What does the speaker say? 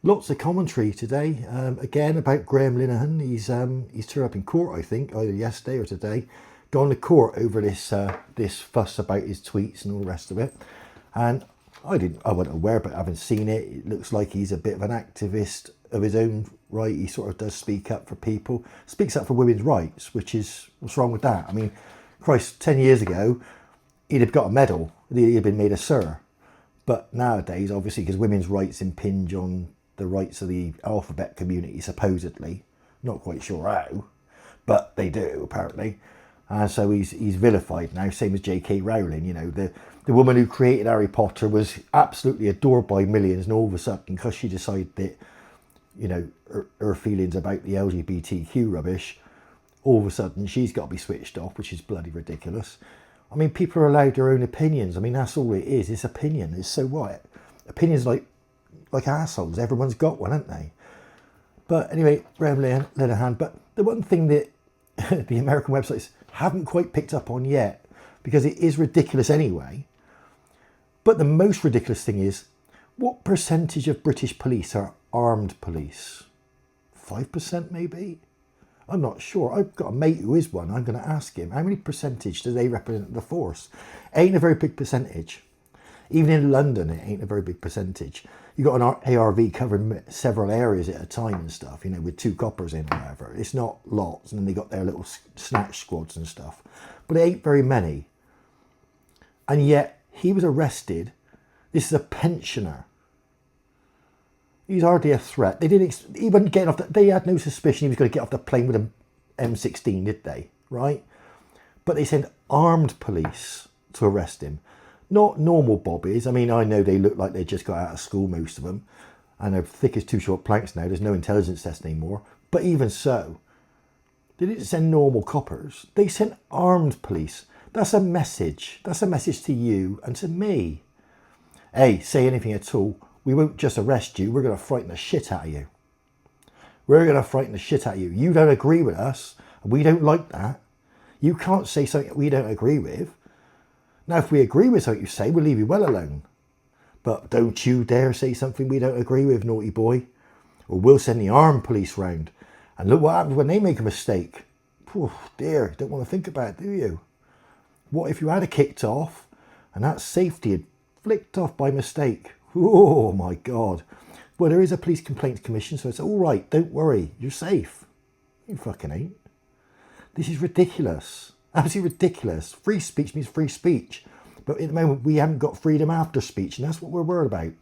Lots of commentary today, again about Graham Linehan. He's turned up in court, I think, either yesterday or today, gone to court over this fuss about his tweets and all the rest of it. And I wasn't aware, but having seen it, it looks like he's a bit of an activist of his own right. He sort of does speak up for people, speaks up for women's rights, which is, what's wrong with that? I mean, Christ, 10 years ago, he'd have got a medal. He'd have been made a sir. But nowadays, obviously, because women's rights impinge on the rights of the alphabet community, supposedly, not quite sure how, but they do apparently. And so he's vilified now, same as J.K. Rowling. You know, the woman who created Harry Potter was absolutely adored by millions, and all of a sudden, because she decided that, you know, her feelings about the LGBTQ rubbish, all of a sudden she's got to be switched off, which is bloody ridiculous. I mean, people are allowed their own opinions. I mean, that's all it is. It's opinion. It's so what? Opinions like assholes. Everyone's got one, haven't they? But anyway, Graham Linehan. But the one thing that the American websites haven't quite picked up on yet, because it is ridiculous anyway, but the most ridiculous thing is, what percentage of British police are armed police? 5% maybe? I'm not sure. I've got a mate who is one. I'm going to ask him, how many percentage do they represent the force? Ain't a very big percentage. Even in London, it ain't a very big percentage. You got an ARV covering several areas at a time and stuff, you know, with 2 coppers in or whatever. It's not lots, and then they got their little snatch squads and stuff. But it ain't very many. And yet, he was arrested. This is a pensioner. He's hardly a threat. They didn't. He wasn't getting off. They had no suspicion he was going to get off the plane with an M16, did they? Right? But they sent armed police to arrest him, not normal bobbies. I mean, I know they look like they just got out of school, most of them, and they're thick as 2 short planks now. There's no intelligence test anymore. But even so, they didn't send normal coppers. They sent armed police. That's a message. That's a message to you and to me. Hey, say anything at all. We won't just arrest you, we're going to frighten the shit out of you. We're going to frighten the shit out of you. You don't agree with us, and we don't like that. You can't say something we don't agree with. Now, if we agree with something you say, we'll leave you well alone. But don't you dare say something we don't agree with, naughty boy. Or we'll send the armed police round. And look what happens when they make a mistake. Oh dear, don't want to think about it, do you? What if you had kicked off, and that safety had flicked off by mistake? Oh my God. Well, there is a police complaints commission, so it's all right. Don't worry. You're safe. You fucking ain't. This is ridiculous. Absolutely ridiculous. Free speech means free speech. But at the moment, we haven't got freedom after speech, and that's what we're worried about.